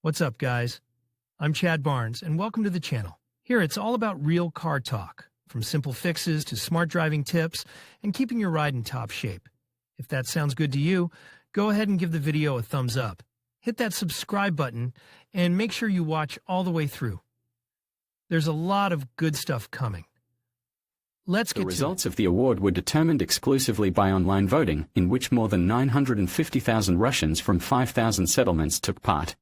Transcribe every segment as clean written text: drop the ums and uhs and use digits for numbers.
What's up, guys? I'm Chad Barnes, and welcome to the channel. Here, it's all about real car talk, from simple fixes to smart driving tips and keeping your ride in top shape. If that sounds good to you, go ahead and give the video a thumbs up. Hit that subscribe button, and make sure you watch all the way through. There's a lot of good stuff coming. Let's get to it. The results of the award were determined exclusively by online voting, in which more than 950,000 Russians from 5,000 settlements took part.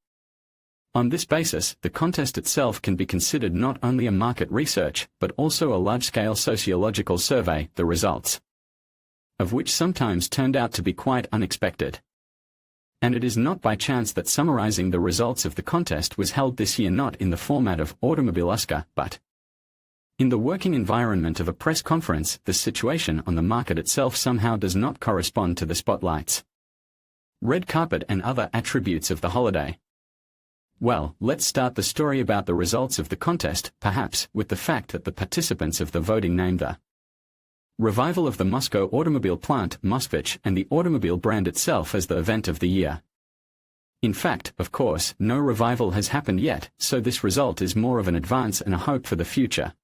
On this basis, the contest itself can be considered not only a market research, but also a large-scale sociological survey, the results of which sometimes turned out to be quite unexpected. And it is not by chance that summarizing the results of the contest was held this year not in the format of Automobile Oscar, but in the working environment of a press conference. The situation on the market itself somehow does not correspond to the spotlights, red carpet and other attributes of the holiday. Well, let's start the story about the results of the contest, perhaps, with the fact that the participants of the voting named the revival of the Moscow automobile plant, Moskvich, and the automobile brand itself as the event of the year. In fact, of course, no revival has happened yet, so this result is more of an advance and a hope for the future.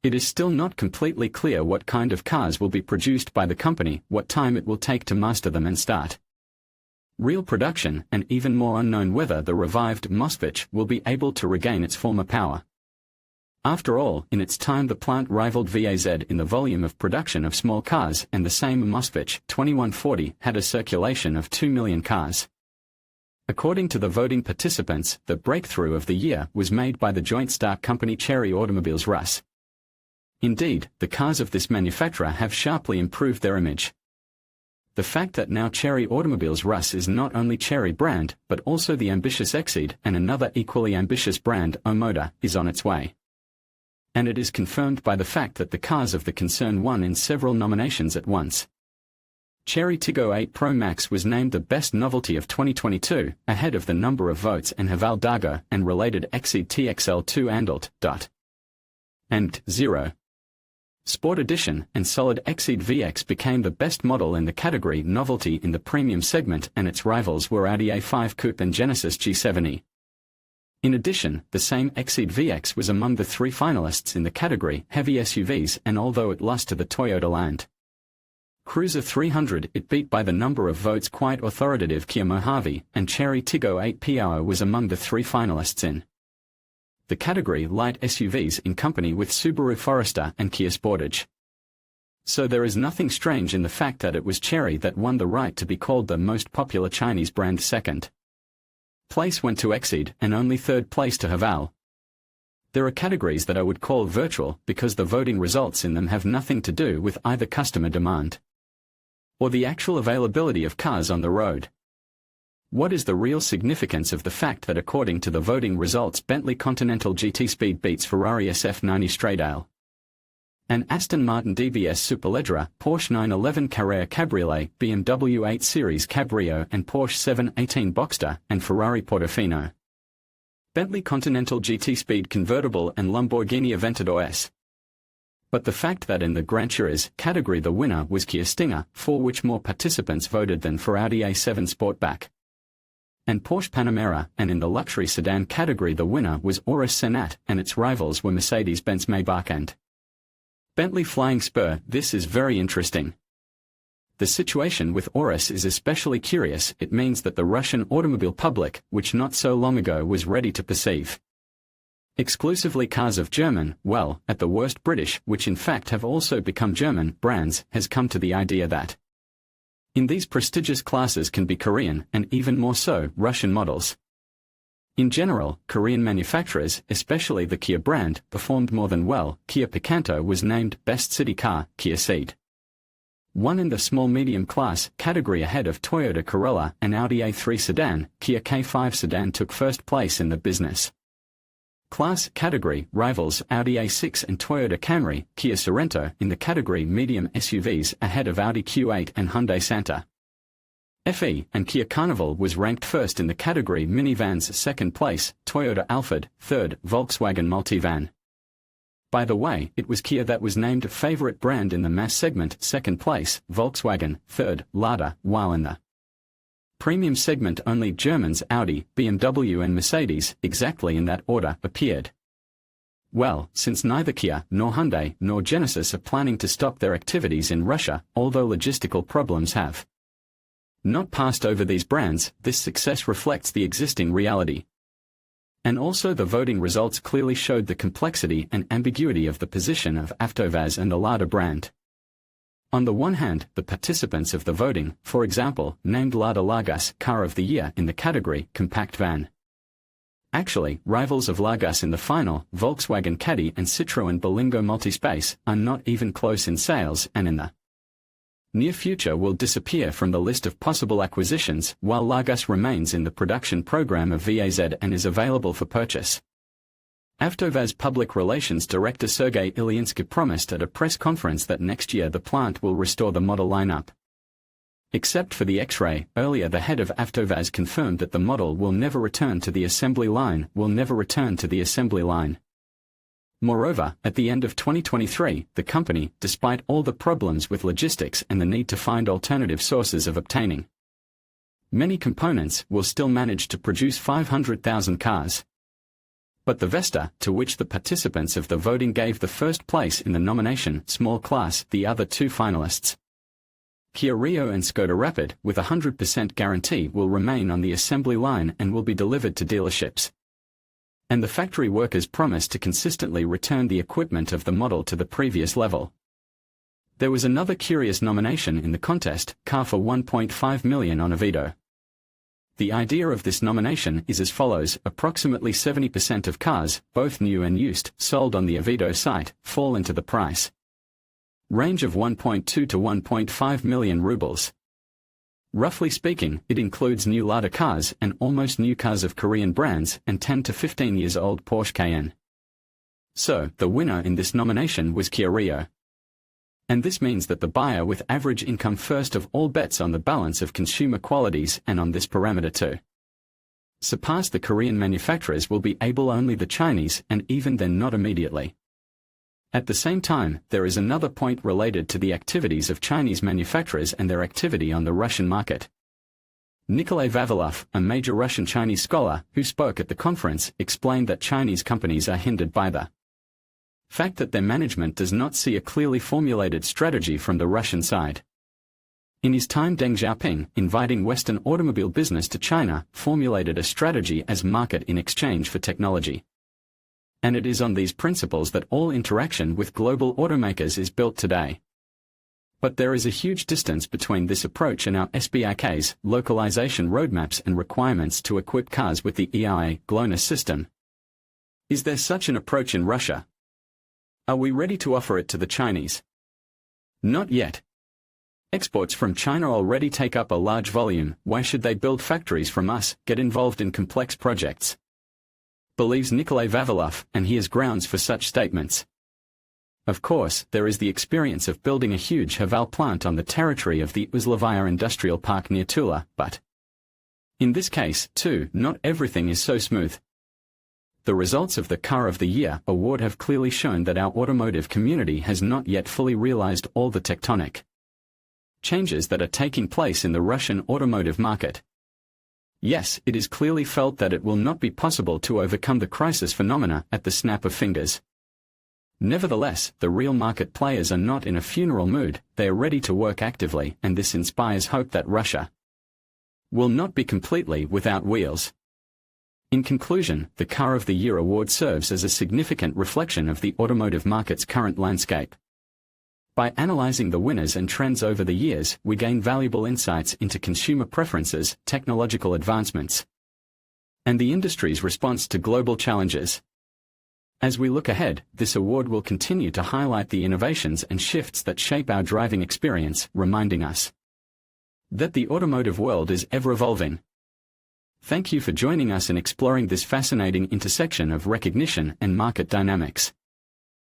It is still not completely clear what kind of cars will be produced by the company, what time it will take to master them and start real production, and even more unknown whether the revived Moskvich will be able to regain its former power. After all, in its time the plant rivaled VAZ in the volume of production of small cars, and the same Moskvich 2140 had a circulation of 2 million cars. According to the voting participants, the breakthrough of the year was made by the joint stock company Chery Automobiles Rus. Indeed, the cars of this manufacturer have sharply improved their image. The fact that now Chery Automobiles Rus is not only Chery brand, but also the ambitious Exceed and another equally ambitious brand, Automotive, is on its way. And it is confirmed by the fact that the cars of the concern won in several nominations at once. Chery Tiggo 8 Pro Max was named the best novelty of 2022, ahead of the number of votes and Haval Dargo and related Exceed TXL2 and 0. Sport Edition and Solid Exceed VX became the best model in the category novelty in the premium segment, and its rivals were Audi A5 Coupe and Genesis G7e. In addition, the same Exceed VX was among the 3 finalists in the category heavy SUVs, and although it lost to the Toyota Land Cruiser 300, it beat by the number of votes quite authoritative Kia Mojave, and Chery Tiggo 8 Pro was among the 3 finalists in the category light SUVs in company with Subaru Forester and Kia Sportage. So there is nothing strange in the fact that it was Chery that won the right to be called the most popular Chinese brand. Second place went to Exceed, and only third place to Haval. There are categories that I would call virtual because the voting results in them have nothing to do with either customer demand or the actual availability of cars on the road. What is the real significance of the fact that according to the voting results Bentley Continental GT Speed beats Ferrari SF90 Stradale, and Aston Martin DBS Superleggera, Porsche 911 Carrera Cabriolet, BMW 8 Series Cabrio and Porsche 718 Boxster, and Ferrari Portofino, Bentley Continental GT Speed Convertible and Lamborghini Aventador S. But the fact that in the Grand Tourism category the winner was Kia Stinger, for which more participants voted than for Audi A7 Sportback and Porsche Panamera, and in the luxury sedan category the winner was Urus Senat, and its rivals were Mercedes-Benz Maybach and Bentley Flying Spur. This is very interesting. The situation with Urus is especially curious. It means that the Russian automobile public, which not so long ago was ready to perceive exclusively cars of German, well, at the worst British, which in fact have also become German, brands, has come to the idea that in these prestigious classes can be Korean, and even more so, Russian models. In general, Korean manufacturers, especially the Kia brand, performed more than well. Kia Picanto was named Best City Car, Kia Ceed won in the small-medium class category ahead of Toyota Corolla and Audi A3 sedan. Kia K5 sedan took first place in the business class category, rivals Audi A6 and Toyota Camry. Kia Sorento in the category medium SUVs ahead of Audi Q8 and Hyundai Santa Fe, and Kia Carnival was ranked first in the category minivans. Second place, Toyota Alphard, third, Volkswagen Multivan. By the way, it was Kia that was named favorite brand in the mass segment. Second place, Volkswagen, third, Lada, while in the Premium segment only Germans Audi, BMW and Mercedes, exactly in that order, appeared. Well, since neither Kia, nor Hyundai, nor Genesis are planning to stop their activities in Russia, although logistical problems have not passed over these brands, this success reflects the existing reality. And also the voting results clearly showed the complexity and ambiguity of the position of AvtoVAZ and the Lada brand. On the one hand, the participants of the voting, for example, named Lada Largus Car of the Year in the category Compact Van. Actually, rivals of Largus in the final, Volkswagen Caddy and Citroën Berlingo Multispace, are not even close in sales and in the near future will disappear from the list of possible acquisitions, while Largus remains in the production program of VAZ and is available for purchase. AvtoVAZ Public Relations Director Sergei Ilyinsky promised at a press conference that next year the plant will restore the model lineup. Except for the X-Ray, earlier the head of AvtoVAZ confirmed that the model will never return to the assembly line. Moreover, at the end of 2023, the company, despite all the problems with logistics and the need to find alternative sources of obtaining many components, will still manage to produce 500,000 cars. But the Vesta, to which the participants of the voting gave the first place in the nomination small class, the other two finalists, Kia Rio and Skoda Rapid, with 100% guarantee will remain on the assembly line and will be delivered to dealerships. And the factory workers promise to consistently return the equipment of the model to the previous level. There was another curious nomination in the contest, car for 1.5 million on Avito. The idea of this nomination is as follows: approximately 70% of cars, both new and used, sold on the Avito site, fall into the price range of 1.2 to 1.5 million rubles. Roughly speaking, it includes new Lada cars and almost new cars of Korean brands and 10 to 15 years old Porsche Cayenne. So, the winner in this nomination was Kia Rio. And this means that the buyer with average income first of all bets on the balance of consumer qualities and on this parameter too. Surpass the Korean manufacturers will be able only the Chinese, and even then not immediately. At the same time, there is another point related to the activities of Chinese manufacturers and their activity on the Russian market. Nikolay Vavilov, a major Russian-Chinese scholar, who spoke at the conference, explained that Chinese companies are hindered by the fact that their management does not see a clearly formulated strategy from the Russian side. In his time, Deng Xiaoping, inviting Western automobile business to China, formulated a strategy as market in exchange for technology. And it is on these principles that all interaction with global automakers is built today. But there is a huge distance between this approach and our SBIK's localization roadmaps and requirements to equip cars with the EIA GLONASS system. Is there such an approach in Russia? Are we ready to offer it to the Chinese? Not yet. Exports from China already take up a large volume. Why should they build factories from us, get involved in complex projects? Believes Nikolay Vavilov, and he has grounds for such statements. Of course, there is the experience of building a huge Haval plant on the territory of the Uzlovaya Industrial Park near Tula, but in this case, too, not everything is so smooth. The results of the Car of the Year award have clearly shown that our automotive community has not yet fully realized all the tectonic changes that are taking place in the Russian automotive market. Yes, it is clearly felt that it will not be possible to overcome the crisis phenomena at the snap of fingers. Nevertheless, the real market players are not in a funeral mood, they are ready to work actively, and this inspires hope that Russia will not be completely without wheels. In conclusion, the Car of the Year award serves as a significant reflection of the automotive market's current landscape. By analyzing the winners and trends over the years, we gain valuable insights into consumer preferences, technological advancements, and the industry's response to global challenges. As we look ahead, this award will continue to highlight the innovations and shifts that shape our driving experience, reminding us that the automotive world is ever evolving. Thank you for joining us in exploring this fascinating intersection of recognition and market dynamics.